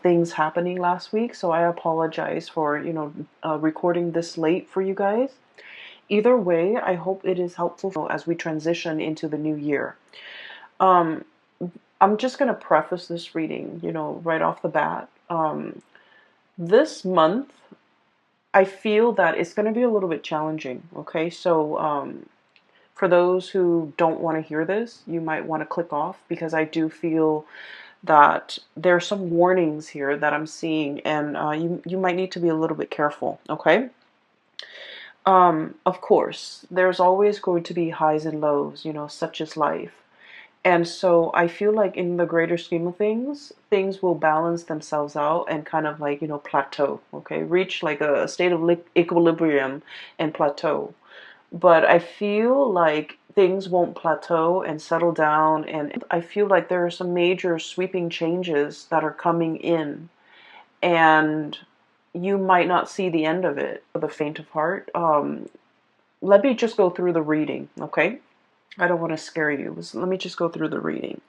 things happening last week, so I apologize for, recording this late for you guys. Either way, I hope it is helpful as we transition into the new year. Um, I'm just going to preface this reading, right off the bat. This month, I feel that it's going to be a little bit challenging, okay? So, for those who don't want to hear this, you might want to click off because I do feel that there are some warnings here that I'm seeing, and you might need to be a little bit careful, okay? Of course, there's always going to be highs and lows, such as life. And so I feel like in the greater scheme of things, things will balance themselves out and kind of like, plateau, okay? Reach like a state of equilibrium and plateau. But I feel like things won't plateau and settle down, and I feel like there are some major sweeping changes that are coming in, and you might not see the end of it for the faint of heart. Let me just go through the reading, okay? I don't want to scare you. So let me just go through the reading.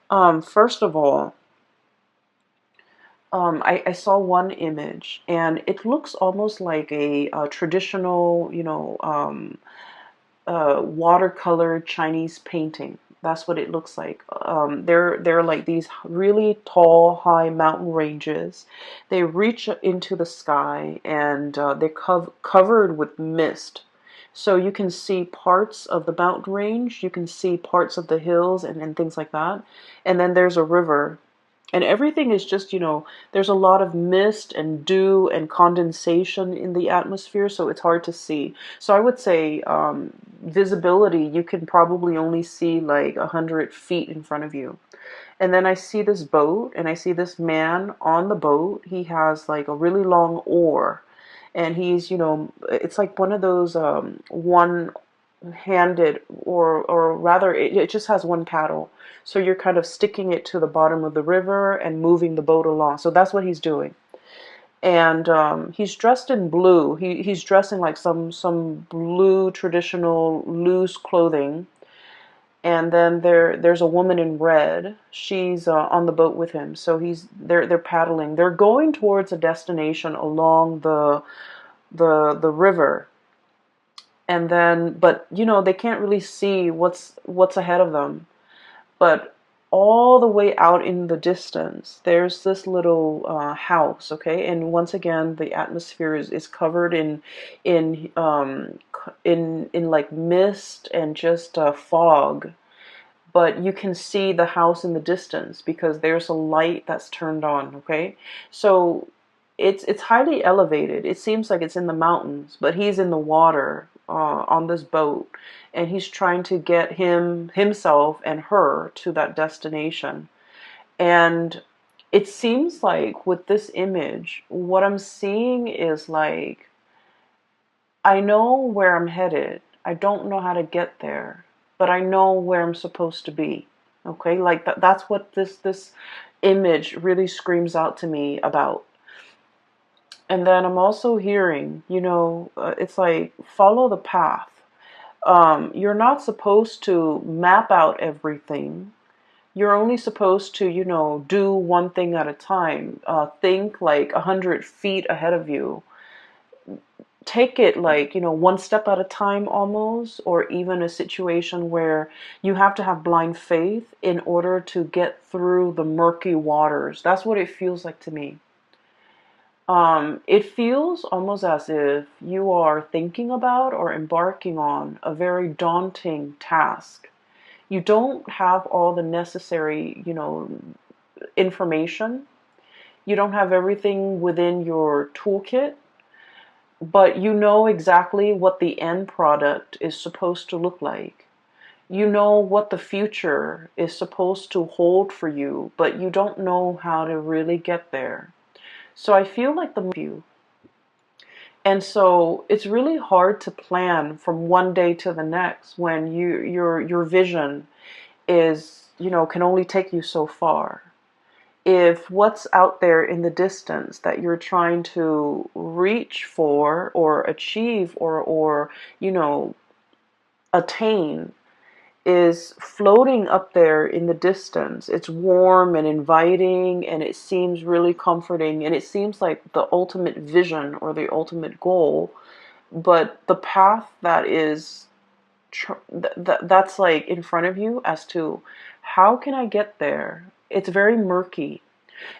First of all, I saw one image, and it looks almost like a traditional, watercolor Chinese painting. That's what it looks like. They're like these really tall, high mountain ranges. They reach into the sky, and they're covered with mist. So you can see parts of the mountain range, you can see parts of the hills and things like that. And then there's a river. And everything is just, there's a lot of mist and dew and condensation in the atmosphere, so it's hard to see. So I would say visibility, you can probably only see like 100 feet in front of you. And then I see this boat, and I see this man on the boat. He has like a really long oar, and he's, it's like one of those one-handed, or rather, it just has one paddle. So you're kind of sticking it to the bottom of the river and moving the boat along. So that's what he's doing. And he's dressed in blue. He's dressed in like some blue traditional loose clothing. And then there's a woman in red. She's on the boat with him. So they're paddling. They're going towards a destination along the river. And then, but they can't really see what's ahead of them. But all the way out in the distance, there's this little house, okay? And once again, the atmosphere is covered in like mist and just fog. But you can see the house in the distance because there's a light that's turned on, okay? So it's highly elevated. It seems like it's in the mountains, but he's in the water on this boat, and he's trying to get himself and her to that destination. And it seems like with this image, what I'm seeing is like, I know where I'm headed. I don't know how to get there, but I know where I'm supposed to be. Okay, like that's what this image really screams out to me about. And then I'm also hearing, it's like follow the path. You're not supposed to map out everything. You're only supposed to, do one thing at a time. Think like 100 feet ahead of you. Take it like, one step at a time almost, or even a situation where you have to have blind faith in order to get through the murky waters. That's what it feels like to me. It feels almost as if you are thinking about or embarking on a very daunting task. You don't have all the necessary, information. You don't have everything within your toolkit, but you know exactly what the end product is supposed to look like. You know what the future is supposed to hold for you, but you don't know how to really get there. So I feel like the you. And so it's really hard to plan from one day to the next when your vision is, can only take you so far. If what's out there in the distance that you're trying to reach for or achieve or attain is floating up there in the distance. It's warm and inviting, and it seems really comforting, and it seems like the ultimate vision or the ultimate goal. But the path that is that's like in front of you as to how can I get there, it's very murky.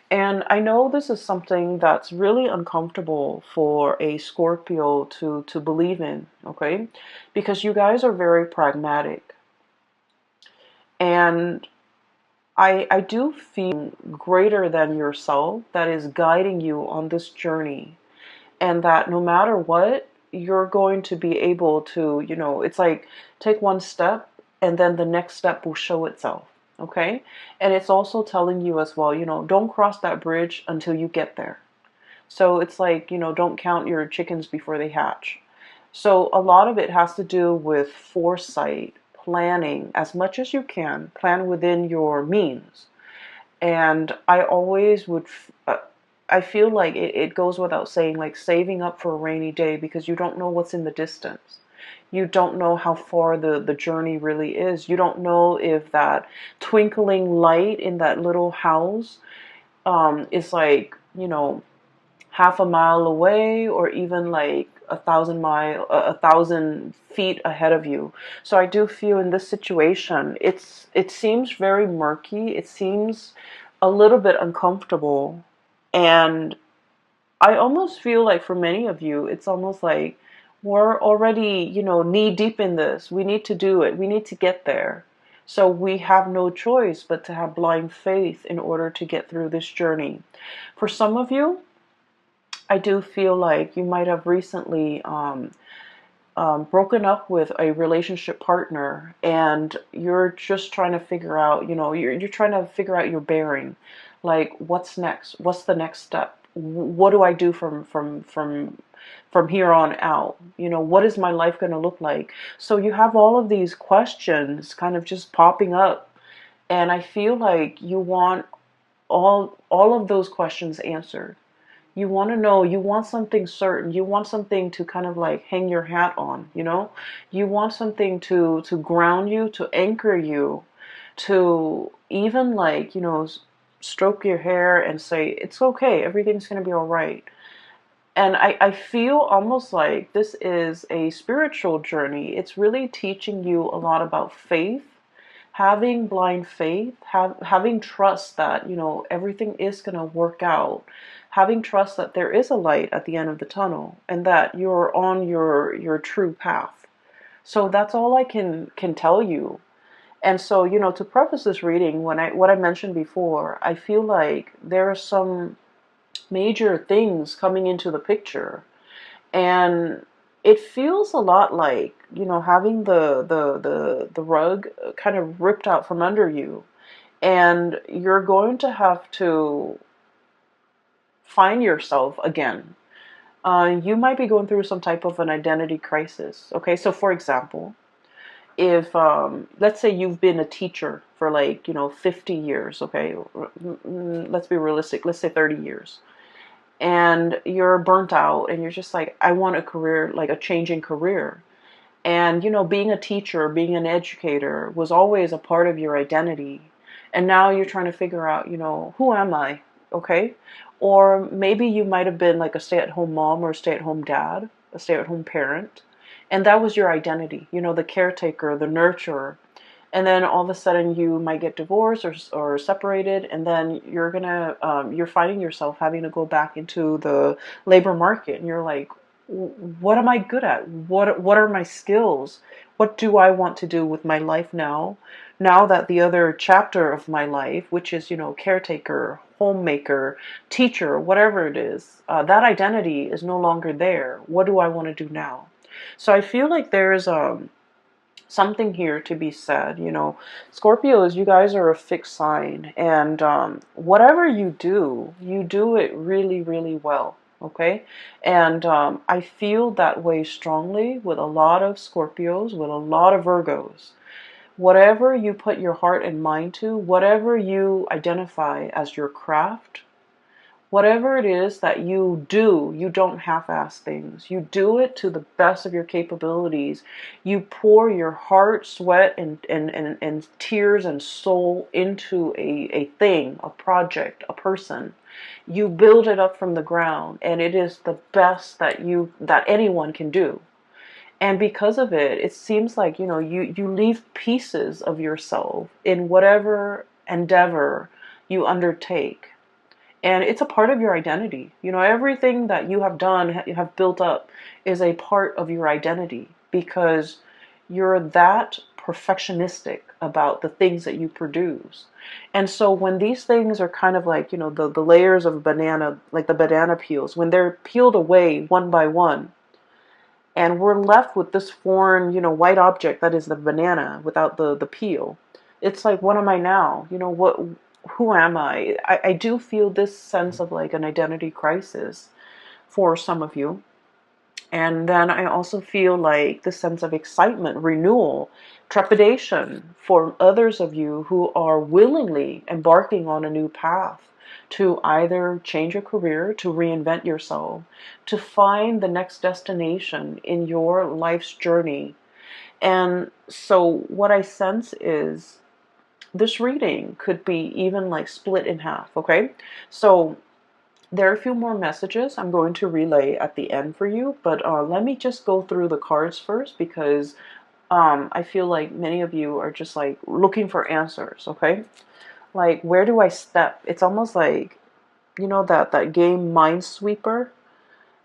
And I know this is something that's really uncomfortable for a Scorpio to believe in, okay? Because you guys are very pragmatic. And I do feel greater than yourself that is guiding you on this journey. And that no matter what, you're going to be able to, it's like take one step and then the next step will show itself. Okay. And it's also telling you as well, don't cross that bridge until you get there. So it's like, don't count your chickens before they hatch. So a lot of it has to do with foresight, planning as much as you can, plan within your means. And I always would, I feel like it goes without saying, like saving up for a rainy day, because you don't know what's in the distance. You don't know how far the journey really is. You don't know if that twinkling light in that little house is like, half a mile away, or even like 1,000 feet ahead of you. So I do feel in this situation, it seems very murky. It seems a little bit uncomfortable, and I almost feel like for many of you, it's almost like we're already, knee deep in this. We need to do it. We need to get there. So we have no choice but to have blind faith in order to get through this journey. For some of you, I do feel like you might have recently broken up with a relationship partner, and you're just trying to figure out, you're trying to figure out your bearing. Like, what's next? What's the next step? What do I do from here on out? What is my life going to look like? So you have all of these questions kind of just popping up, and I feel like you want all of those questions answered. You want to know, you want something certain, you want something to kind of like hang your hat on, you want something to ground you, to anchor you, to even like, stroke your hair and say, it's okay, everything's going to be all right. And I feel almost like this is a spiritual journey. It's really teaching you a lot about faith, having blind faith, having trust that, everything is going to work out, having trust that there is a light at the end of the tunnel and that you're on your true path. So that's all I can tell you. And so, to preface this reading, what I mentioned before, I feel like there are some major things coming into the picture, and it feels a lot like, having the rug kind of ripped out from under you, and you're going to have to find yourself again. You might be going through some type of an identity crisis. Okay, so for example, if let's say you've been a teacher for like 50 years, okay, let's be realistic, let's say 30 years, and you're burnt out and you're just like, I want a career, like a changing career. And being a teacher, being an educator was always a part of your identity, and now you're trying to figure out, who am I? Okay. Or maybe you might have been like a stay-at-home mom or a stay-at-home dad, a stay-at-home parent, and that was your identity, the caretaker, the nurturer. And then all of a sudden you might get divorced or separated, and then you're finding yourself having to go back into the labor market, and you're like, what am I good at? What are my skills? What do I want to do with my life now? Now that the other chapter of my life, which is, caretaker, homemaker, teacher, whatever it is, that identity is no longer there. What do I want to do now? So I feel like there's something here to be said. Scorpios, you guys are a fixed sign, and whatever you do it really, really well. Okay, and I feel that way strongly with a lot of Scorpios, with a lot of Virgos. Whatever you put your heart and mind to, whatever you identify as your craft, Whatever it is that you do, you don't half-ass things. You do it to the best of your capabilities. You pour your heart, sweat, and tears and soul into a thing, a project, a person. You build it up from the ground, and it is the best that anyone can do. And because of it, it seems like, you leave pieces of yourself in whatever endeavor you undertake. And it's a part of your identity. Everything that you have done, you have built up, is a part of your identity, because you're that perfectionistic about the things that you produce. And so when these things are kind of like, the layers of a banana, like the banana peels, when they're peeled away one by one, and we're left with this foreign, white object that is the banana without the peel. It's like, what am I now? Who am I? I do feel this sense of like an identity crisis for some of you. And then I also feel like this sense of excitement, renewal, trepidation for others of you who are willingly embarking on a new path to either change your career, to reinvent yourself, to find the next destination in your life's journey. And so what I sense is this reading could be even like split in half, okay? So there are a few more messages I'm going to relay at the end for you, but let me just go through the cards first, because I feel like many of you are just like looking for answers, okay? Like, where do I step? It's almost like, that game Minesweeper.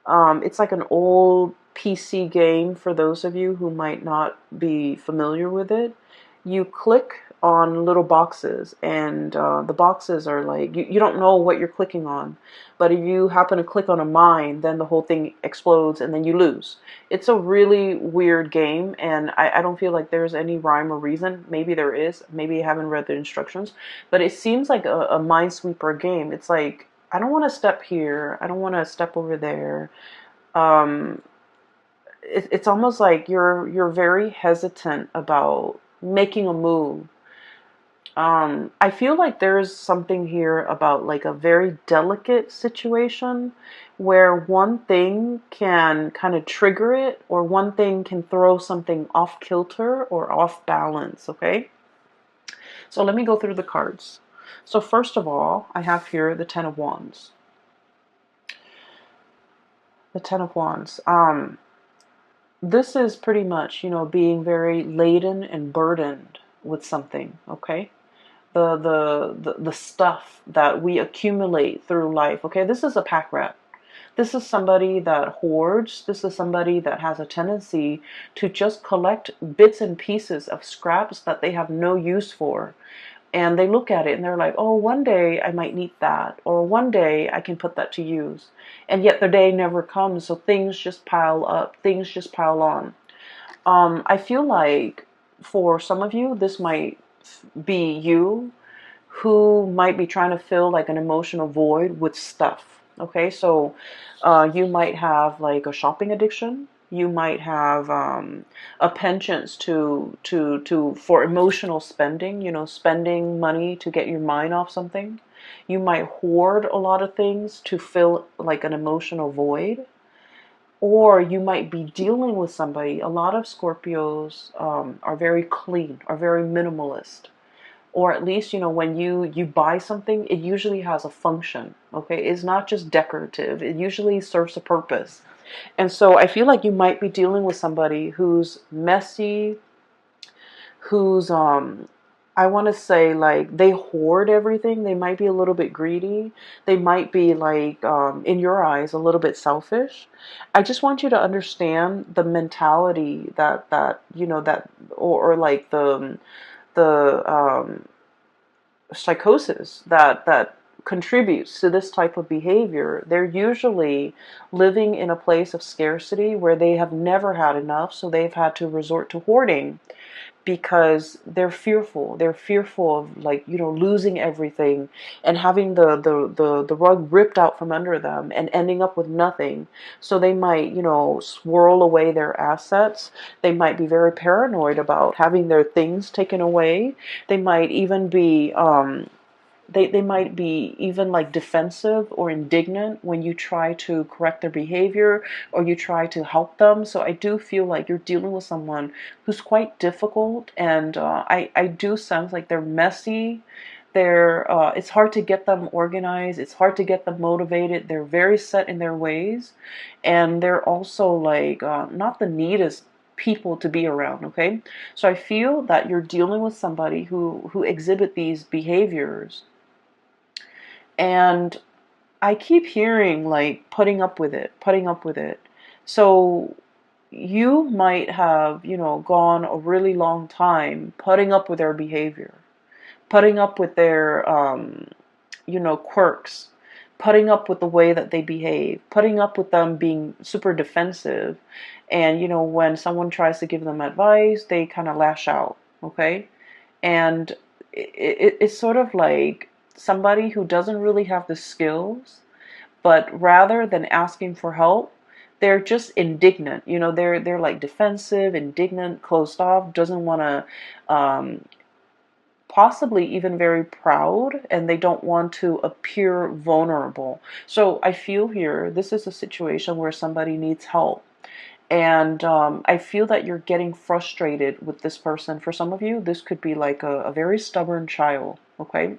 It's like an old PC game for those of you who might not be familiar with it. You click on little boxes, and the boxes are like, you don't know what you're clicking on, but if you happen to click on a mine, then the whole thing explodes and then you lose. It's a really weird game, and I don't feel like there's any rhyme or reason. Maybe there is, maybe I haven't read the instructions, but it seems like a Minesweeper game. It's like, I don't want to step here, I don't want to step over there. um, it's almost like you're very hesitant about making a move. I feel like there's something here about like a very delicate situation where one thing can kind of trigger it, or one thing can throw something off kilter or off balance, okay? So let me go through the cards. So first of all, I have here the Ten of Wands. The Ten of Wands. This is pretty much, being very laden and burdened with something, okay? The stuff that we accumulate through life, okay? This is a pack rat. This is somebody that hoards. This is somebody that has a tendency to just collect bits and pieces of scraps that they have no use for. And they look at it and they're like, oh, one day I might need that, or one day I can put that to use. And yet the day never comes, so things just pile up, things just pile on. I feel like for some of you, this might be you who might be trying to fill like an emotional void with stuff. Okay, so you might have like a shopping addiction. You might have a penchant for emotional spending. Spending money to get your mind off something. You might hoard a lot of things to fill like an emotional void. Or you might be dealing with somebody. A lot of Scorpios are very clean, are very minimalist. Or at least, when you buy something, it usually has a function, okay? It's not just decorative. It usually serves a purpose. And so I feel like you might be dealing with somebody who's messy, who's, I want to say, like, they hoard everything. They might be a little bit greedy. They might be, like, in your eyes, a little bit selfish. I just want you to understand the mentality or like the psychosis that contributes to this type of behavior. They're usually living in a place of scarcity where they have never had enough, so they've had to resort to hoarding because they're fearful. They're fearful of, like, losing everything and having the rug ripped out from under them and ending up with nothing. So they might, swirl away their assets. They might be very paranoid about having their things taken away. They might even be they might be even like defensive or indignant when you try to correct their behavior or you try to help them. So I do feel like you're dealing with someone who's quite difficult, and I do sense like they're messy. It's hard to get them organized. It's hard to get them motivated. They're very set in their ways, and they're also like not the neatest people to be around. Okay, so I feel that you're dealing with somebody who exhibit these behaviors, and I keep hearing like putting up with it, putting up with it. So you might have, gone a really long time putting up with their behavior, putting up with their, quirks, putting up with the way that they behave, putting up with them being super defensive. And, when someone tries to give them advice, they kind of lash out, okay? And it's sort of like somebody who doesn't really have the skills, but rather than asking for help, they're just indignant. They're like defensive, indignant, closed off, doesn't want to, possibly even very proud, and they don't want to appear vulnerable. So I feel here this is a situation where somebody needs help. And I feel that you're getting frustrated with this person. For some of you, this could be like a very stubborn child, okay?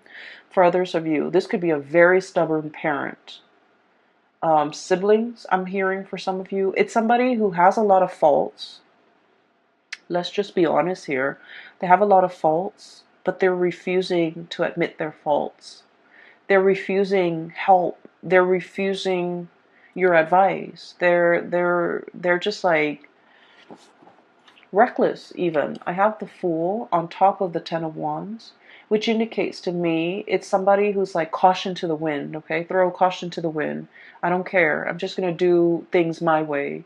For others of you, this could be a very stubborn parent. Siblings, I'm hearing for some of you. It's somebody who has a lot of faults. Let's just be honest here. They have a lot of faults, but they're refusing to admit their faults. They're refusing help. They're refusing your advice. They're just like reckless even. I have the Fool on top of the Ten of Wands, which indicates to me it's somebody who's like caution to the wind, okay? Throw caution to the wind. I don't care. I'm just going to do things my way.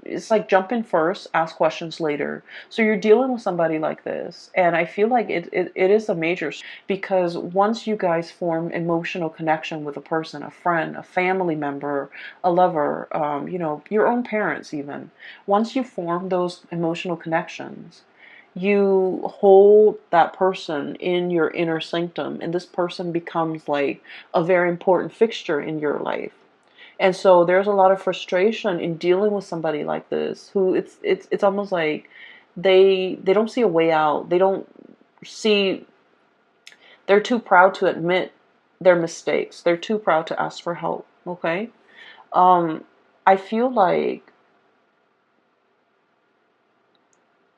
It's like jump in first, ask questions later. So you're dealing with somebody like this, and I feel like it is a major, because once you guys form emotional connection with a person, a friend, a family member, a lover, your own parents even, once you form those emotional connections, you hold that person in your inner sanctum, and this person becomes like a very important fixture in your life. And so there's a lot of frustration in dealing with somebody like this, who it's almost like they don't see a way out. They don't see, they're too proud to admit their mistakes. They're too proud to ask for help, okay? I feel like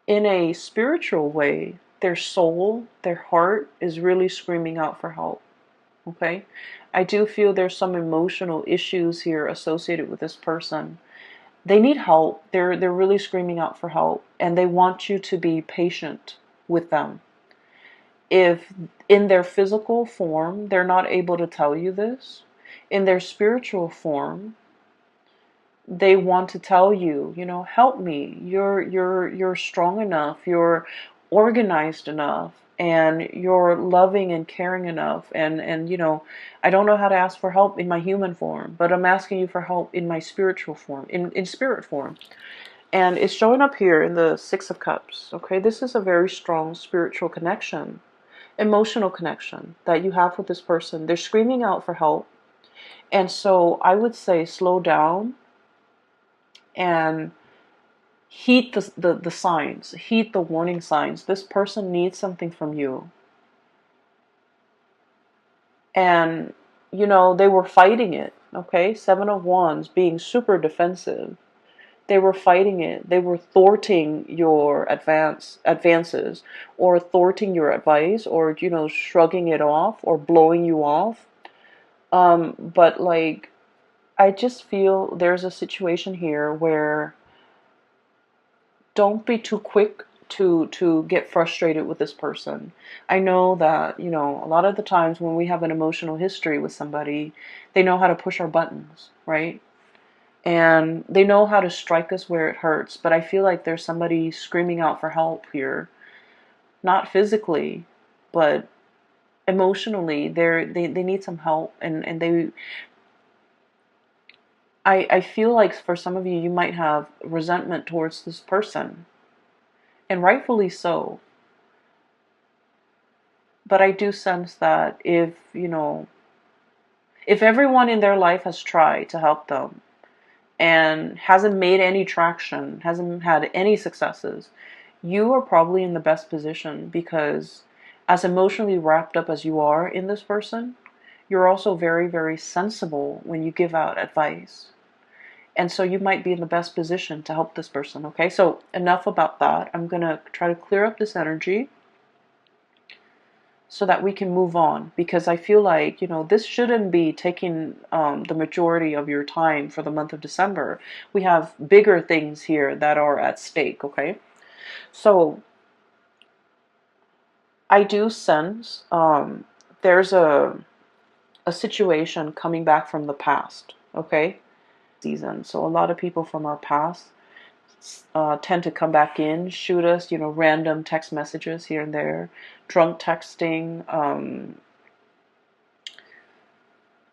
in a spiritual way, their soul, their heart is really screaming out for help. Okay, I do feel there's some emotional issues here associated with this person. They need help. They're really screaming out for help, and they want you to be patient with them. If in their physical form they're not able to tell you this, in their spiritual form they want to tell you, help me. You're strong enough. You're organized enough, and you're loving and caring enough. And I don't know how to ask for help in my human form, but I'm asking you for help in my spiritual form, in spirit form. And it's showing up here in the Six of Cups. Okay, this is a very strong spiritual connection, emotional connection that you have with this person. They're screaming out for help, and so I would say slow down and heed the signs, heed the warning signs. This person needs something from you. And, they were fighting it, okay? Seven of Wands being super defensive. They were fighting it. They were thwarting your advances, or thwarting your advice, or, shrugging it off or blowing you off. But like, I just feel there's a situation here where don't be too quick to get frustrated with this person. I know that, a lot of the times when we have an emotional history with somebody, they know how to push our buttons, right? And they know how to strike us where it hurts. But I feel like there's somebody screaming out for help here. Not physically, but emotionally. They need some help. And I feel like for some of you, you might have resentment towards this person. And rightfully so. But I do sense that if, if everyone in their life has tried to help them and hasn't made any traction, hasn't had any successes, you are probably in the best position, because as emotionally wrapped up as you are in this person, you're also very, very sensible when you give out advice. And so you might be in the best position to help this person, okay? So enough about that. I'm going to try to clear up this energy so that we can move on, because I feel like, this shouldn't be taking the majority of your time for the month of December. We have bigger things here that are at stake, okay? So I do sense there's a situation coming back from the past, okay? Season. So a lot of people from our past tend to come back in, shoot us, random text messages here and there, drunk texting,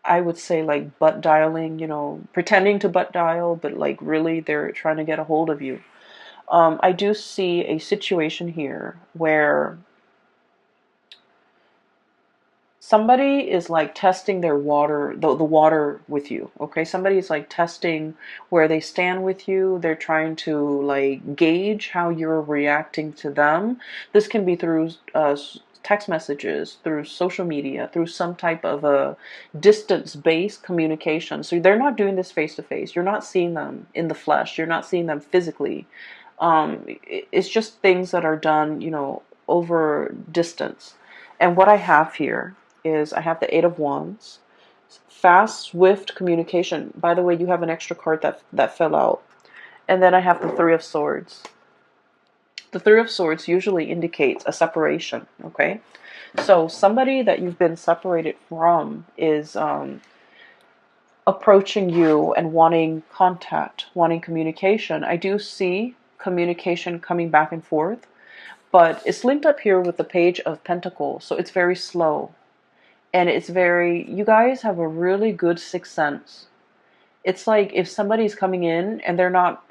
I would say like butt dialing, pretending to butt dial, but like really they're trying to get a hold of you. I do see a situation here where somebody is like testing their water, the water with you, okay? Somebody is like testing where they stand with you. They're trying to like gauge how you're reacting to them. This can be through text messages, through social media, through some type of a distance-based communication. So they're not doing this face to face. You're not seeing them in the flesh. You're not seeing them physically. It's just things that are done, over distance. And what I have here is I have the Eight of Wands, fast, swift communication. By the way, you have an extra card that fell out. And then I have the Three of Swords. The Three of Swords usually indicates a separation, okay? So somebody that you've been separated from is approaching you and wanting contact, wanting communication. I do see communication coming back and forth, but it's linked up here with the Page of Pentacles, so it's very slow. And it's very, you guys have a really good sixth sense. It's like if somebody's coming in and they're not,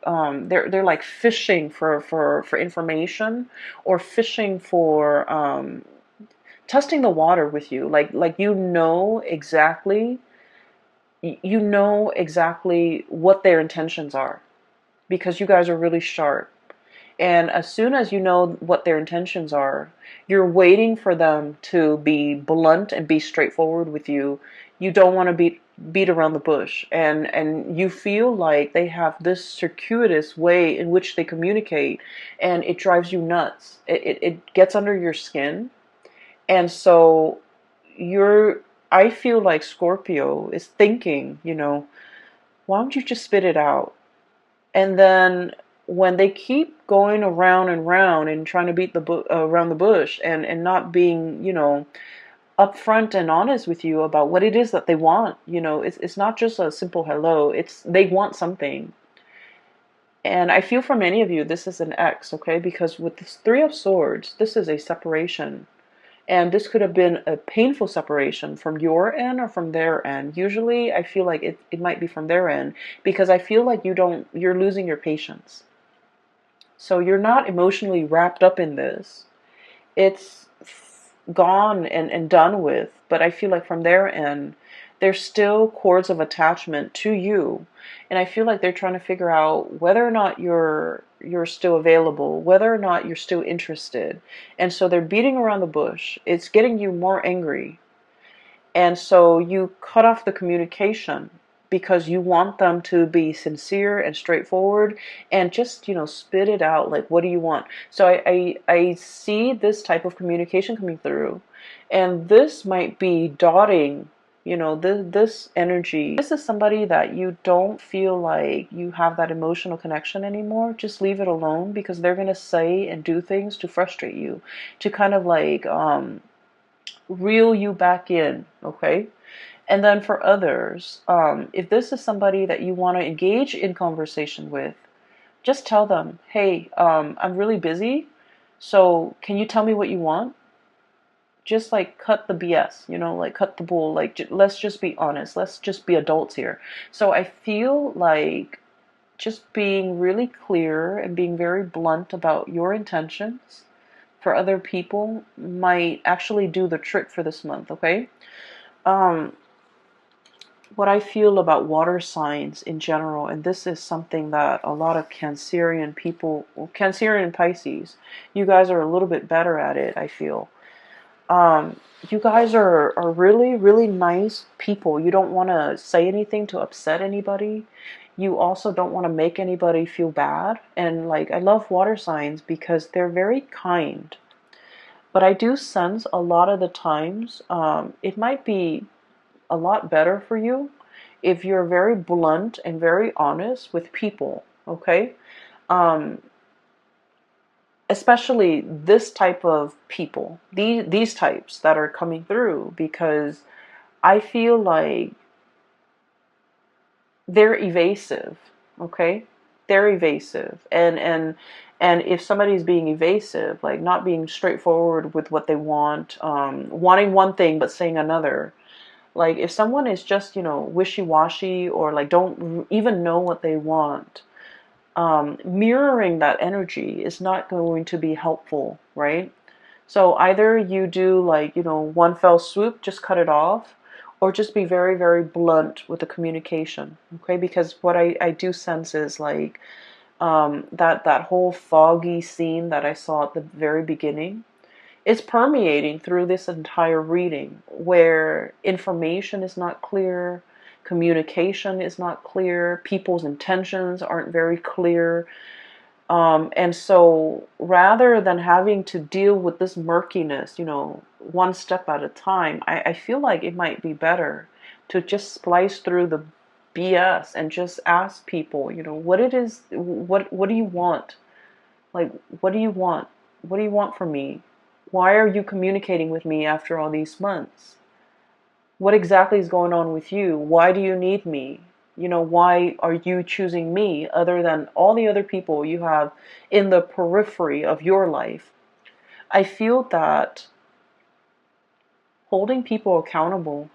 they're like fishing for information, or fishing for testing the water with you. Like you know exactly what their intentions are, because you guys are really sharp. And as soon as you know what their intentions are, you're waiting for them to be blunt and be straightforward with you. You don't want to beat around the bush. And you feel like they have this circuitous way in which they communicate, and it drives you nuts. It gets under your skin. And so I feel like Scorpio is thinking, why don't you just spit it out? And then when they keep going around and round and trying to beat around the bush, and not being, upfront and honest with you about what it is that they want, it's not just a simple hello. It's they want something. And I feel for many of you, this is an X, okay? Because with this Three of Swords, this is a separation. And this could have been a painful separation from your end or from their end. Usually I feel like it might be from their end, because I feel like you're losing your patience. So you're not emotionally wrapped up in this. It's gone and done with. But I feel like from their end, there's still cords of attachment to you. And I feel like they're trying to figure out whether or not you're still available, whether or not you're still interested. And so they're beating around the bush. It's getting you more angry. And so you cut off the communication, because you want them to be sincere and straightforward, and just, spit it out. Like, what do you want? So I see this type of communication coming through, and this might be dotting, this energy. This is somebody that you don't feel like you have that emotional connection anymore. Just leave it alone, because they're going to say and do things to frustrate you, to kind of like reel you back in, okay? And then for others, if this is somebody that you want to engage in conversation with, just tell them, hey, I'm really busy, so can you tell me what you want? Just like cut the BS, like cut the bull. Like, let's just be honest. Let's just be adults here. So I feel like just being really clear and being very blunt about your intentions, for other people might actually do the trick for this month, okay? Um, what I feel about water signs in general, and this is something that a lot of Cancerian people, Cancerian Pisces, you guys are a little bit better at it, I feel. Um, you guys are really, really nice people. You don't want to say anything to upset anybody. You also don't want to make anybody feel bad. And like, I love water signs because they're very kind. But I do sense a lot of the times it might be a lot better for you if you're very blunt and very honest with people, okay? Um, Especially this type of people, these types that are coming through, because I feel like they're evasive, okay? They're evasive. And if somebody's being evasive, like not being straightforward with what they want, wanting one thing but saying another, like if someone is just, wishy-washy, or like don't even know what they want, mirroring that energy is not going to be helpful, right? So either you do like, one fell swoop, just cut it off, or just be very, very blunt with the communication, okay? Because what I do sense is like that whole foggy scene that I saw at the very beginning, it's permeating through this entire reading, where information is not clear, communication is not clear, people's intentions aren't very clear. And so rather than having to deal with this murkiness, one step at a time, I feel like it might be better to just splice through the BS and just ask people, what it is, what do you want? Like, what do you want? What do you want from me? Why are you communicating with me after all these months? What exactly is going on with you? Why do you need me? Why are you choosing me other than all the other people you have in the periphery of your life? I feel that holding people accountable,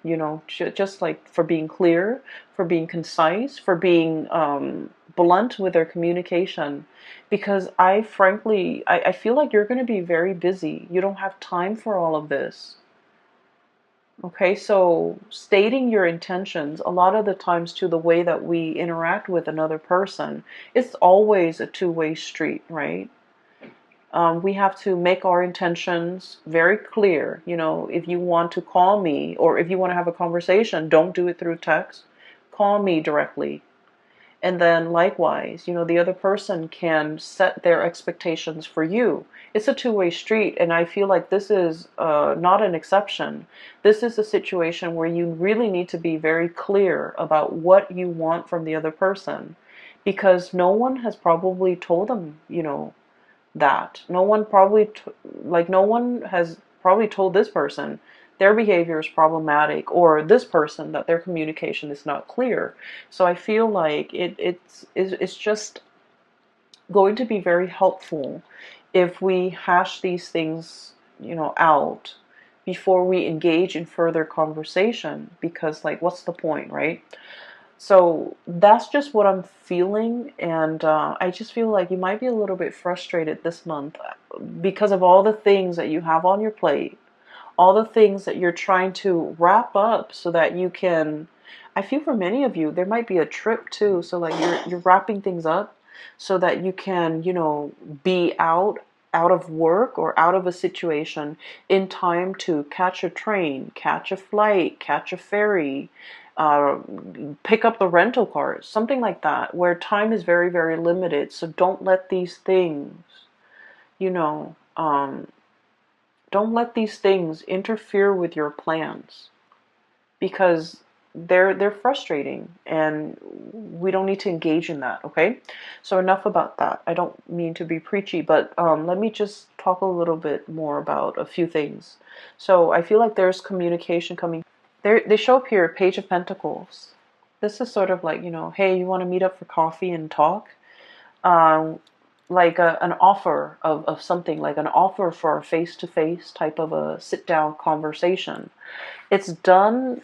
just like for being clear, for being concise, for being blunt with their communication. Because I feel like you're going to be very busy. You don't have time for all of this. Okay, so stating your intentions, a lot of the times to the way that we interact with another person, it's always a two-way street, right? We have to make our intentions very clear. If you want to call me or if you want to have a conversation, don't do it through text. Call me directly. And then likewise, the other person can set their expectations for you. It's a two-way street, and I feel like this is not an exception. This is a situation where you really need to be very clear about what you want from the other person, because no one has probably told them, that. No one has probably told this person their behavior is problematic, or this person that their communication is not clear. So I feel like it's just going to be very helpful if we hash these things, out before we engage in further conversation, because like what's the point, right? So that's just what I'm feeling, and I just feel like you might be a little bit frustrated this month because of all the things that you have on your plate, all the things that you're trying to wrap up so that you can. I feel for many of you there might be a trip too, so like you're wrapping things up so that you can, be out of work or out of a situation in time to catch a train, catch a flight, catch a ferry, uh, pick up the rental cars, something like that, where time is very, very limited. So don't let these things, you know, um, don't let these things interfere with your plans, because they're frustrating, and we don't need to engage in that. Okay, so enough about that. I don't mean to be preachy, but let me just talk a little bit more about a few things. So I feel like there's communication coming there. They show up here, Page of Pentacles. This is sort of like, hey, you want to meet up for coffee and talk, um, like an offer of something, like an offer for a face-to-face type of a sit-down conversation. It's done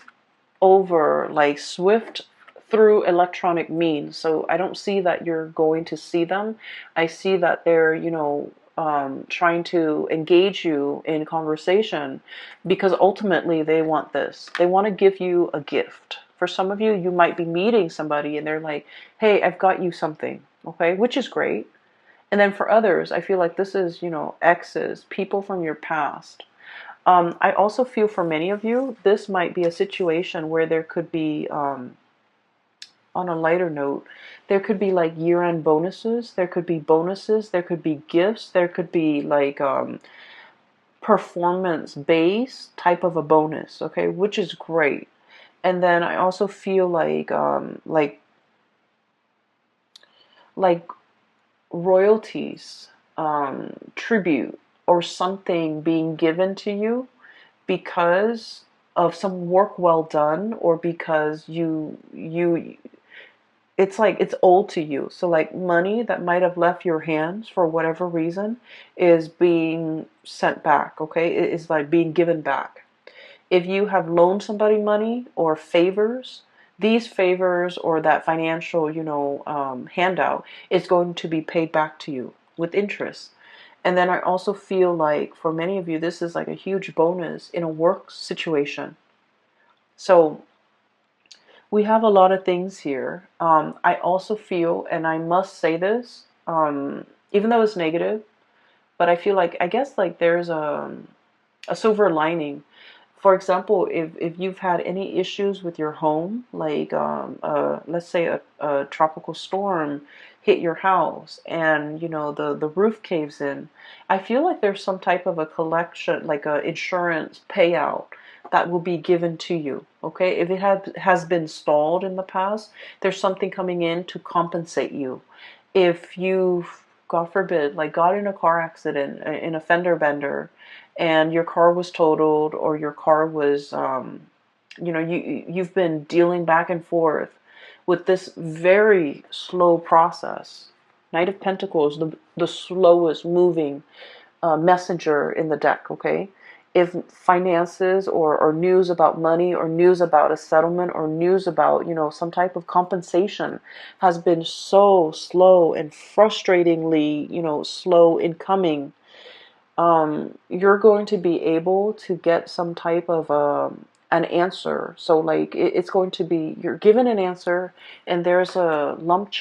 over like swift through electronic means. So I don't see that you're going to see them. I see that they're, trying to engage you in conversation because ultimately they want this. They want to give you a gift. For some of you, you might be meeting somebody and they're like, hey, I've got you something, okay, which is great. And then for others, I feel like this is, exes, people from your past. I also feel for many of you, this might be a situation where there could be, on a lighter note, there could be like year-end bonuses, there could be bonuses, there could be gifts, there could be like performance-based type of a bonus, okay, which is great. And then I also feel like royalties, tribute, or something being given to you because of some work well done, or because you it's like it's owed to you. So like money that might have left your hands for whatever reason is being sent back, okay? It is like being given back. If you have loaned somebody money or favors, these favors or that financial, handout is going to be paid back to you with interest. And then I also feel like for many of you, this is like a huge bonus in a work situation. So we have a lot of things here. I also feel, and I must say this, even though it's negative, but I feel like, I guess like there's a silver lining. For example, if you've had any issues with your home, like let's say a tropical storm hit your house and the roof caves in, I feel like there's some type of a collection, like a insurance payout that will be given to you. Okay, if it has been stalled in the past, there's something coming in to compensate you. If you've, God forbid, like got in a car accident, in a fender bender, and your car was totaled, or your car was, you've been dealing back and forth with this very slow process. Knight of Pentacles, the slowest moving messenger in the deck, okay? If finances or news about money or news about a settlement or news about, some type of compensation has been so slow and frustratingly, slow in coming, you're going to be able to get some type of an answer. So like it's going to be, you're given an answer and there's a lump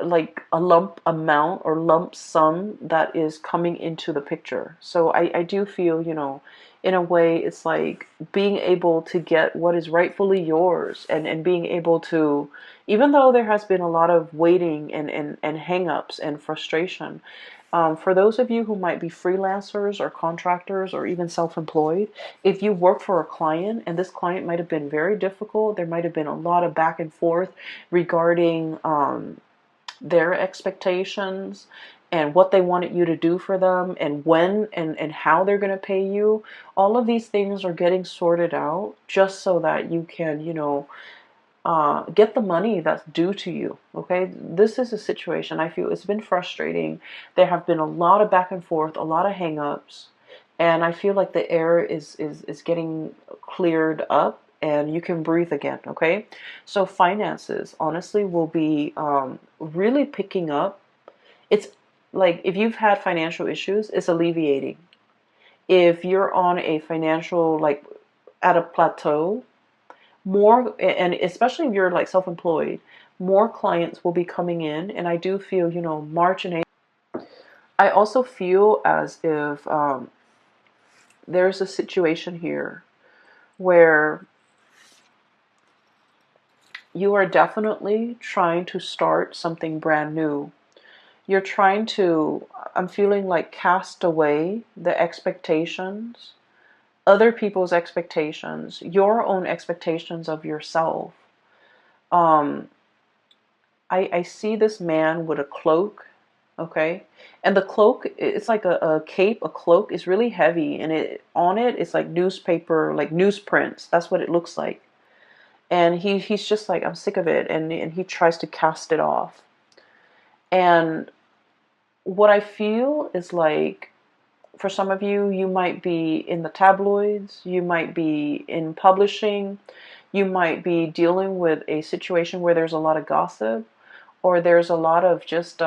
like a lump amount or lump sum that is coming into the picture. So I do feel, in a way, it's like being able to get what is rightfully yours, and being able to, even though there has been a lot of waiting and hang-ups and frustration, for those of you who might be freelancers or contractors or even self-employed, if you work for a client and this client might have been very difficult, there might have been a lot of back and forth regarding their expectations and what they wanted you to do for them and when and how they're going to pay you. All of these things are getting sorted out just so that you can, get the money that's due to you. Okay, this is a situation I feel it's been frustrating. There have been a lot of back and forth, a lot of hang-ups, and I feel like the air is getting cleared up and you can breathe again. Okay, so finances honestly will be really picking up. It's like if you've had financial issues, it's alleviating. If you're on a financial, like at a plateau, more, and especially if you're like self-employed, more clients will be coming in. And I do feel, March and April, I also feel as if there's a situation here where you are definitely trying to start something brand new. You're trying to, I'm feeling like, cast away the expectations, other people's expectations, your own expectations of yourself. Um, I see this man with a cloak, okay? And the cloak, it's like a cape, a cloak is really heavy, and on it it's like newspaper, like newsprints. That's what it looks like. And he's just like, I'm sick of it, and he tries to cast it off. And what I feel is like, for some of you, you might be in the tabloids, you might be in publishing, you might be dealing with a situation where there's a lot of gossip, or there's a lot of just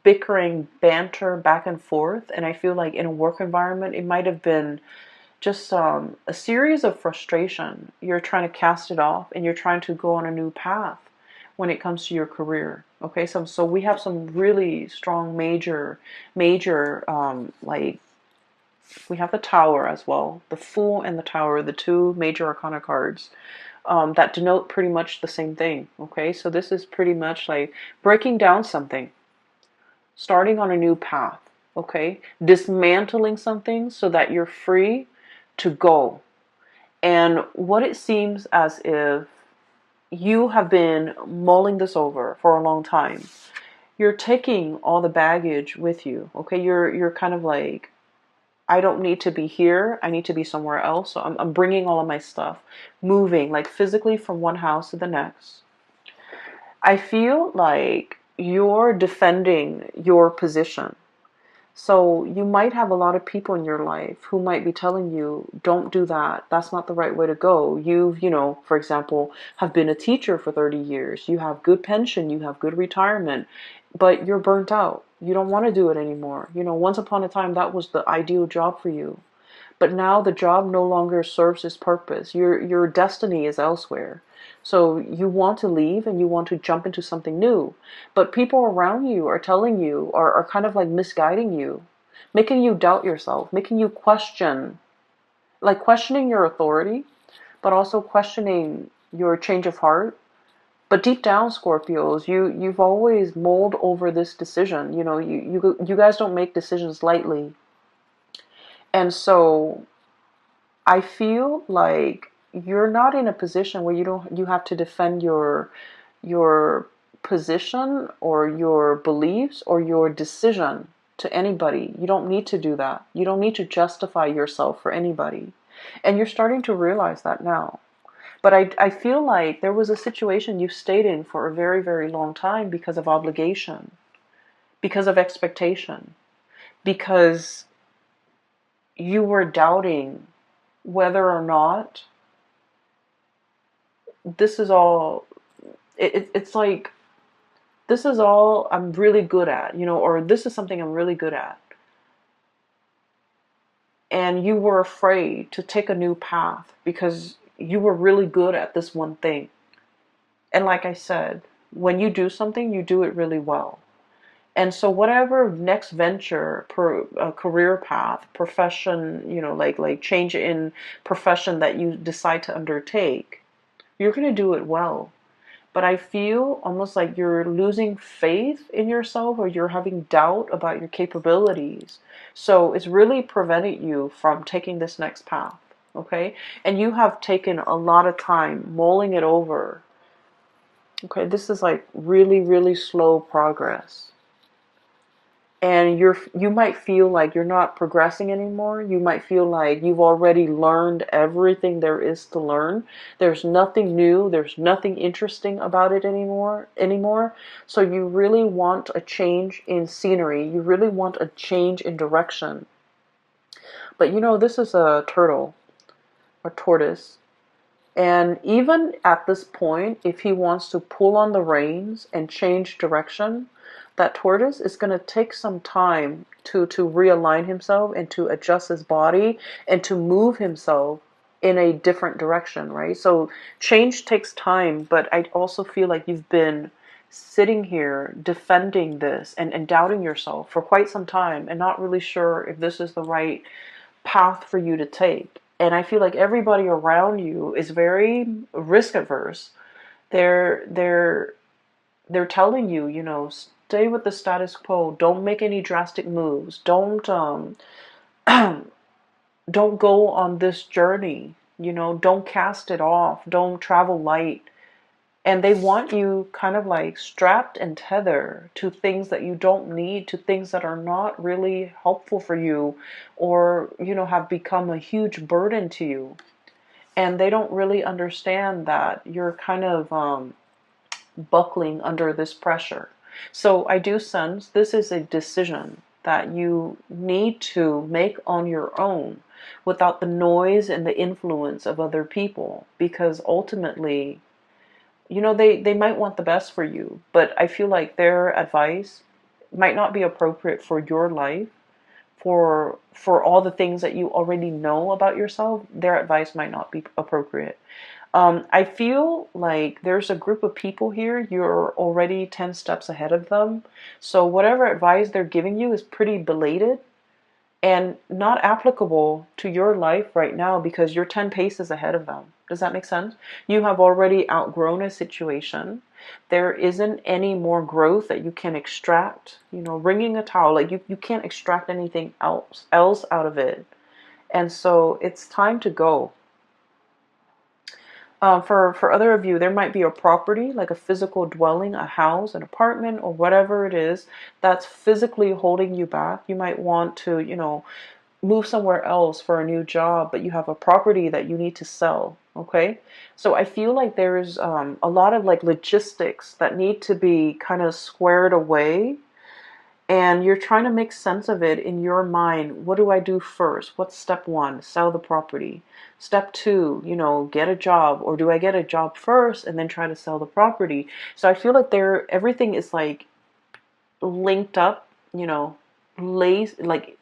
bickering banter back and forth. And I feel like in a work environment, it might have been just a series of frustration. You're trying to cast it off and you're trying to go on a new path when it comes to your career. Okay, so we have some really strong major like we have the Tower as well. The Fool and the Tower, the two major arcana cards that denote pretty much the same thing. Okay, so this is pretty much like breaking down something, starting on a new path. Okay, dismantling something so that you're free to go. And what it seems as if you have been mulling this over for a long time. You're taking all the baggage with you. Okay, you're kind of like, I don't need to be here. I need to be somewhere else. So I'm bringing all of my stuff, moving like physically from one house to the next. I feel like you're defending your position. So you might have a lot of people in your life who might be telling you, don't do that. That's not the right way to go. For example, have been a teacher for 30 years. You have good pension. You have good retirement, but you're burnt out. You don't want to do it anymore. Once upon a time, that was the ideal job for you. But now the job no longer serves its purpose. Your destiny is elsewhere. So you want to leave and you want to jump into something new. But people around you are telling you, are kind of like misguiding you, making you doubt yourself, making you question, like questioning your authority, but also questioning your change of heart. But deep down, Scorpios, you've always mulled over this decision. You guys don't make decisions lightly. And so I feel like you're not in a position where you have to defend your position or your beliefs or your decision to anybody. You don't need to do that. You don't need to justify yourself for anybody. And you're starting to realize that now. But I feel like there was a situation you stayed in for a very, very long time because of obligation, because of expectation, because you were doubting whether or not this is all, it's like, this is all I'm really good at, or this is something I'm really good at. And you were afraid to take a new path because you were really good at this one thing. And like I said, when you do something, you do it really well. And so whatever next venture, career path, profession, like change in profession that you decide to undertake, you're going to do it well. But I feel almost like you're losing faith in yourself or you're having doubt about your capabilities. So it's really preventing you from taking this next path. Okay? And you have taken a lot of time mulling it over. Okay? This is like really, really slow progress. And you might feel like you're not progressing anymore. You might feel like you've already learned everything there is to learn. There's nothing new, there's nothing interesting about it anymore. So you really want a change in scenery. You really want a change in direction. But this is a turtle, a tortoise. And even at this point, if he wants to pull on the reins and change direction, that tortoise is going to take some time to realign himself and to adjust his body and to move himself in a different direction, right? So change takes time, but I also feel like you've been sitting here defending this and doubting yourself for quite some time and not really sure if this is the right path for you to take. And I feel like everybody around you is very risk averse. They're telling you, stay with the status quo. Don't make any drastic moves. Don't don't go on this journey. Don't cast it off. Don't travel light. And they want you kind of like strapped and tethered to things that you don't need, to things that are not really helpful for you, or have become a huge burden to you. And they don't really understand that you're kind of buckling under this pressure. So I do sense this is a decision that you need to make on your own without the noise and the influence of other people, because ultimately, they might want the best for you, but I feel like their advice might not be appropriate for your life, for all the things that you already know about yourself, their advice might not be appropriate. I feel like there's a group of people here, you're already 10 steps ahead of them. So whatever advice they're giving you is pretty belated and not applicable to your life right now because you're 10 paces ahead of them. Does that make sense? You have already outgrown a situation. There isn't any more growth that you can extract. You know, wringing a towel, like you can't extract anything else out of it. And so it's time to go. For other of you, there might be a property, like a physical dwelling, a house, an apartment, or whatever it is that's physically holding you back. You might want to, move somewhere else for a new job, but you have a property that you need to sell. Okay, so I feel like there's a lot of like logistics that need to be kind of squared away, and you're trying to make sense of it in your mind. What do I do first? What's step one? Sell the property. Step two, get a job, or do I get a job first and then try to sell the property? So I feel like everything is like linked up, like,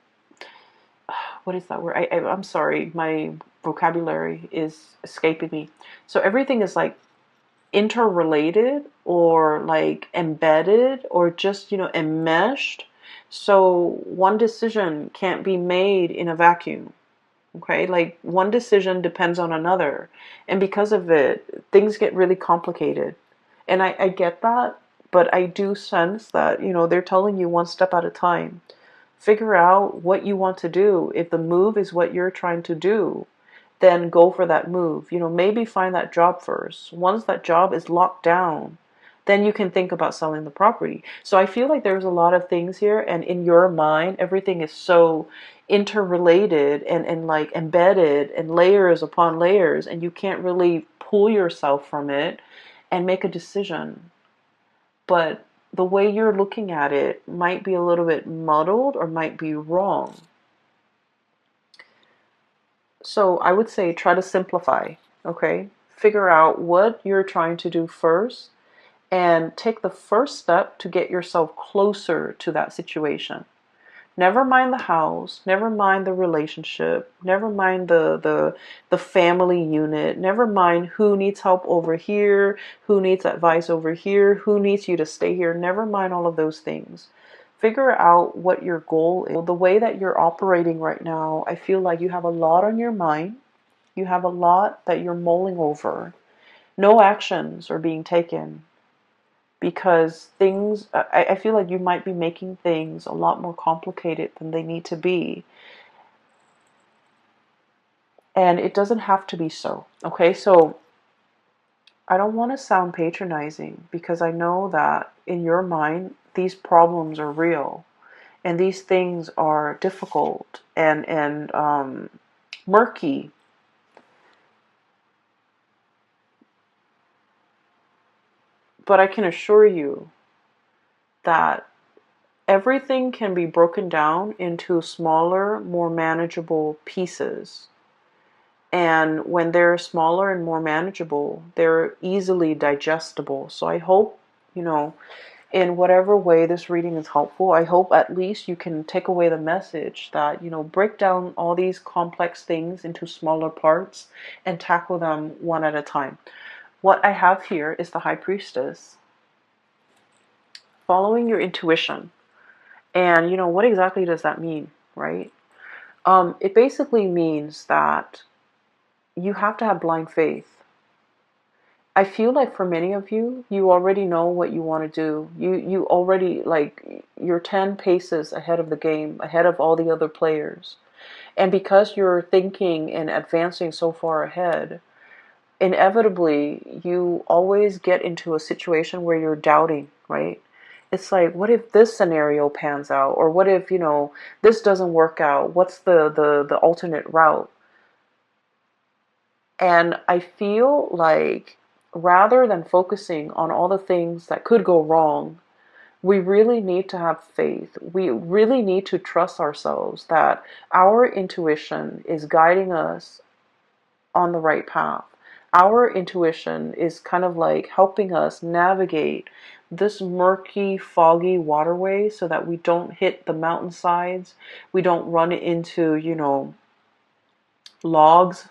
what is that word? I'm sorry, my vocabulary is escaping me. So everything is like interrelated or like embedded or just, enmeshed. So one decision can't be made in a vacuum. Okay, like one decision depends on another. And because of it, things get really complicated. And I get that, but I do sense that, they're telling you one step at a time. Figure out what you want to do. If the move is what you're trying to do, then go for that move. Maybe find that job first. Once that job is locked down, then you can think about selling the property. So I feel like there's a lot of things here, and in your mind, everything is so interrelated and like embedded and layers upon layers, and you can't really pull yourself from it and make a decision. But the way you're looking at it might be a little bit muddled or might be wrong. So I would say try to simplify, okay? Figure out what you're trying to do first and take the first step to get yourself closer to that situation. Never mind the house, never mind the relationship, never mind the family unit, never mind who needs help over here, who needs advice over here, who needs you to stay here, never mind all of those things. Figure out what your goal is. The way that you're operating right now, I feel like you have a lot on your mind. You have a lot that you're mulling over. No actions are being taken because I feel like you might be making things a lot more complicated than they need to be. And it doesn't have to be so. Okay, so I don't want to sound patronizing because I know that in your mind, these problems are real and these things are difficult and murky. But I can assure you that everything can be broken down into smaller, more manageable pieces. And when they're smaller and more manageable, they're easily digestible. So I hope, in whatever way this reading is helpful, I hope at least you can take away the message that, break down all these complex things into smaller parts and tackle them one at a time. What I have here is the High Priestess. Following your intuition. And, what exactly does that mean, right? It basically means that you have to have blind faith. I feel like for many of you, you already know what you want to do. You already, like, you're 10 paces ahead of the game, ahead of all the other players. And because you're thinking and advancing so far ahead, inevitably, you always get into a situation where you're doubting, right? It's like, what if this scenario pans out? Or what if, this doesn't work out? What's the alternate route? And I feel like rather than focusing on all the things that could go wrong, we really need to have faith. We really need to trust ourselves that our intuition is guiding us on the right path. Our intuition is kind of like helping us navigate this murky, foggy waterway so that we don't hit the mountainsides. We don't run into, logs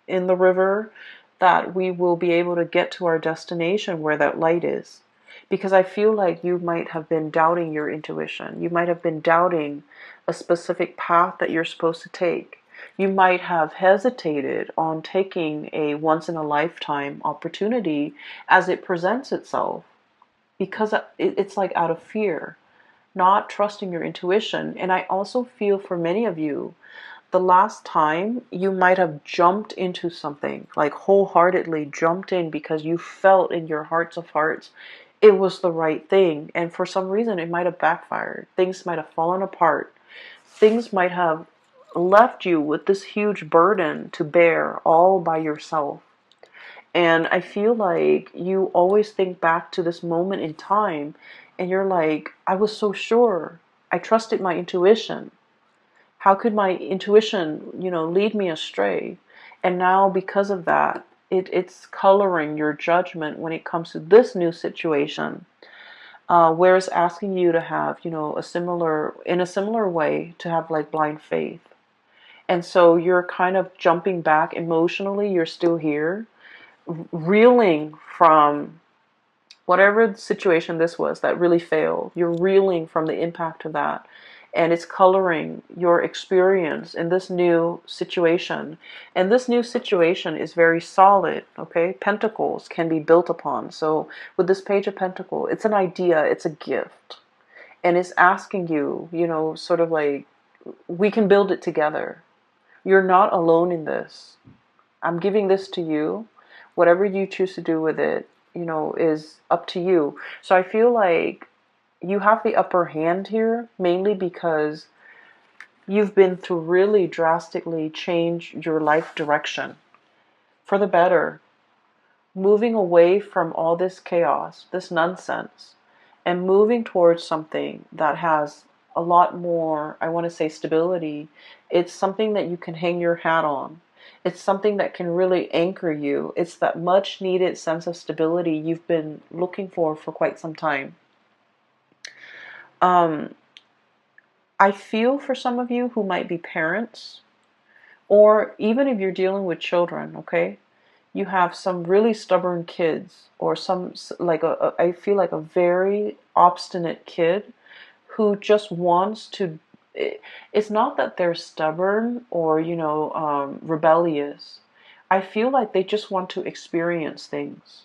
in the river, that we will be able to get to our destination where that light is. Because I feel like you might have been doubting your intuition. You might have been doubting a specific path that you're supposed to take. You might have hesitated on taking a once in a lifetime opportunity as it presents itself, because it's like out of fear, not trusting your intuition. And I also feel for many of you, the last time you might have jumped into something, like wholeheartedly jumped in because you felt in your hearts of hearts it was the right thing. And for some reason, it might have backfired. Things might have fallen apart. Things might have left you with this huge burden to bear all by yourself. And I feel like you always think back to this moment in time and you're like, I was so sure. I trusted my intuition. How could my intuition, lead me astray? And now because of that, it's coloring your judgment when it comes to this new situation, where it's asking you to have, in a similar way, to have like blind faith. And so you're kind of jumping back emotionally. You're still here, reeling from whatever situation this was that really failed. You're reeling from the impact of that. And it's coloring your experience in this new situation. And this new situation is very solid, okay? Pentacles can be built upon. So with this Page of Pentacles, it's an idea, it's a gift. And it's asking you, sort of like, we can build it together. You're not alone in this. I'm giving this to you. Whatever you choose to do with it, is up to you. So I feel like you have the upper hand here, mainly because you've been to really drastically change your life direction for the better, moving away from all this chaos, this nonsense, and moving towards something that has a lot more, I want to say, stability. It's something that you can hang your hat on. It's something that can really anchor you. It's that much needed sense of stability you've been looking for quite some time. I feel for some of you who might be parents, or even if you're dealing with children, okay? You have some really stubborn kids, or I feel like a very obstinate kid who just wants to, it's not that they're stubborn or, rebellious. I feel like they just want to experience things.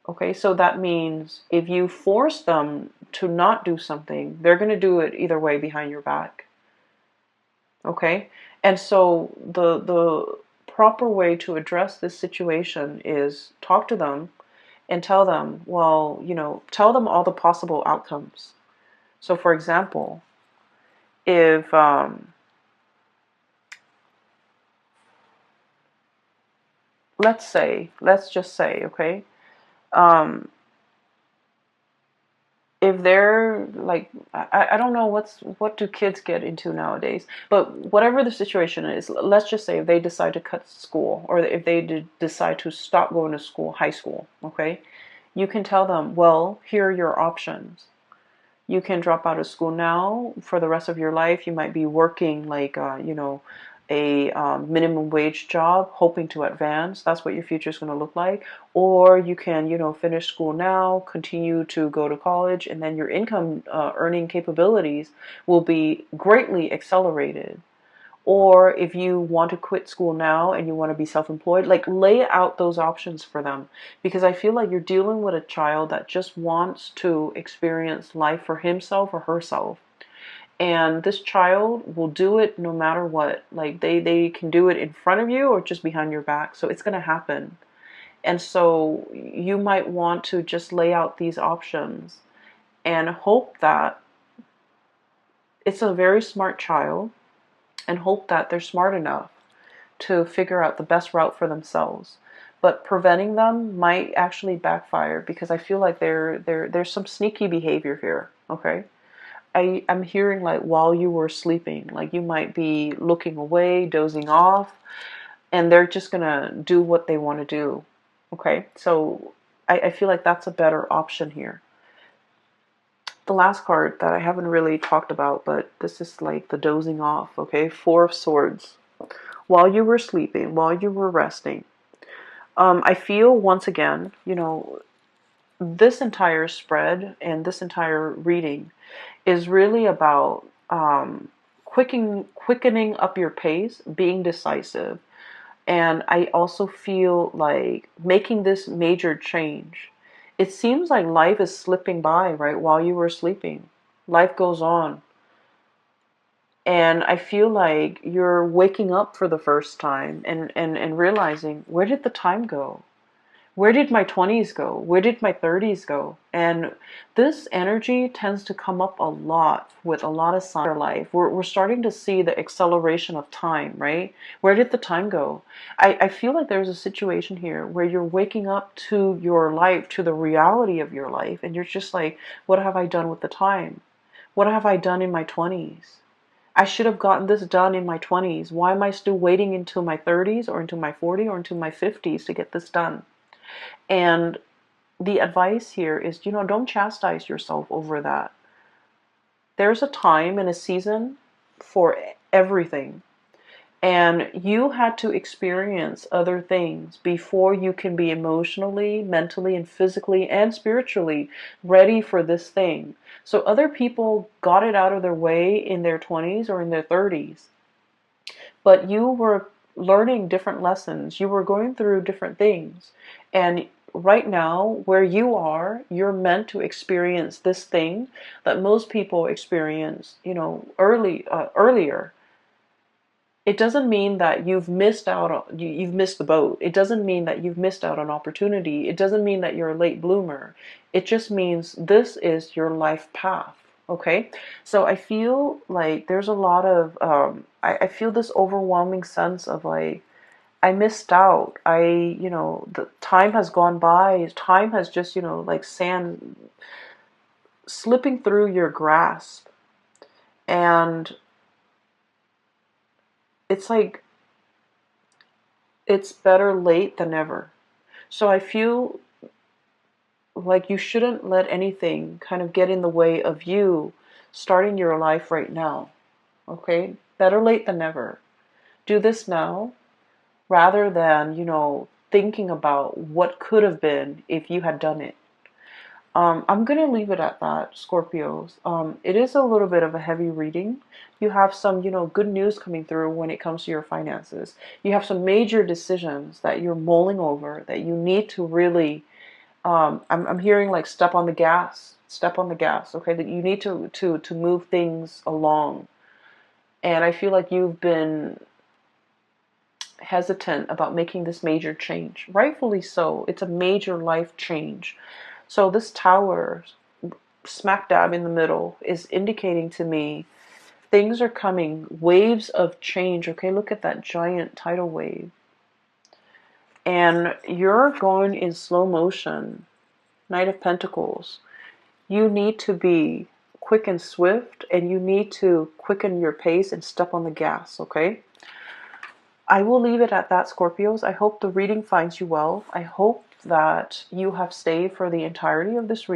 Okay, so that means if you force them to not do something, they're going to do it either way behind your back. Okay, and so the proper way to address this situation is talk to them and tell them, well, tell them all the possible outcomes. So for example, if let's just say, okay, um, if they're like, I don't know what do kids get into nowadays, but whatever the situation is, let's just say if they decide to cut school, or if they decide to stop going to school, high school, okay, you can tell them, well, here are your options. You can drop out of school now for the rest of your life. You might be working like, a minimum wage job, hoping to advance. That's what your future is going to look like. Or you can, finish school now, continue to go to college, and then your income earning capabilities will be greatly accelerated. Or if you want to quit school now and you want to be self-employed, like lay out those options for them. Because I feel like you're dealing with a child that just wants to experience life for himself or herself. And this child will do it no matter what. Like they can do it in front of you or just behind your back. So it's going to happen. And so you might want to just lay out these options and hope that it's a very smart child, and hope that they're smart enough to figure out the best route for themselves. But preventing them might actually backfire, because I feel like there's some sneaky behavior here, okay? I'm hearing like while you were sleeping, like you might be looking away, dozing off, and they're just gonna do what they want to do. Okay, so I feel like that's a better option here. The last card that I haven't really talked about, but this is like the dozing off. Okay, Four of Swords. While you were sleeping, while you were resting, I feel once again, this entire spread and this entire reading is really about quickening up your pace, being decisive. And I also feel like making this major change. It seems like life is slipping by, right, while you were sleeping. Life goes on. And I feel like you're waking up for the first time and realizing, where did the time go? Where did my 20s go? Where did my 30s go? And this energy tends to come up a lot with a lot of signs in our life. We're starting to see the acceleration of time, right? Where did the time go? I feel like there's a situation here where you're waking up to your life, to the reality of your life, and you're just like, what have I done with the time? What have I done in my 20s? I should have gotten this done in my 20s. Why am I still waiting until my 30s or into my 40s or into my 50s to get this done? And the advice here is, don't chastise yourself over that. There's a time and a season for everything. And you had to experience other things before you can be emotionally, mentally, and physically and spiritually ready for this thing. So other people got it out of their way in their 20s or in their 30s. But you were learning different lessons. You were going through different things. And right now, where you are, you're meant to experience this thing that most people experience, earlier. It doesn't mean that you've missed out on, you've missed the boat. It doesn't mean that you've missed out on opportunity. It doesn't mean that you're a late bloomer. It just means this is your life path. Okay, so I feel like there's a lot of I feel this overwhelming sense of like, I missed out. The time has gone by. Time has just, like sand slipping through your grasp. And it's like, it's better late than never. So I feel like you shouldn't let anything kind of get in the way of you starting your life right now. Okay? Better late than never. Do this now rather than, thinking about what could have been if you had done it. I'm going to leave it at that, Scorpios. It is a little bit of a heavy reading. You have some, good news coming through when it comes to your finances. You have some major decisions that you're mulling over that you need to really, I'm hearing like step on the gas, okay? That you need to move things along. And I feel like you've been hesitant about making this major change. Rightfully so. It's a major life change. So this tower, smack dab in the middle, is indicating to me things are coming, waves of change. Okay, look at that giant tidal wave. And you're going in slow motion. Knight of Pentacles. You need to be quick and swift, and you need to quicken your pace and step on the gas, okay? I will leave it at that, Scorpios. I hope the reading finds you well. I hope that you have stayed for the entirety of this reading.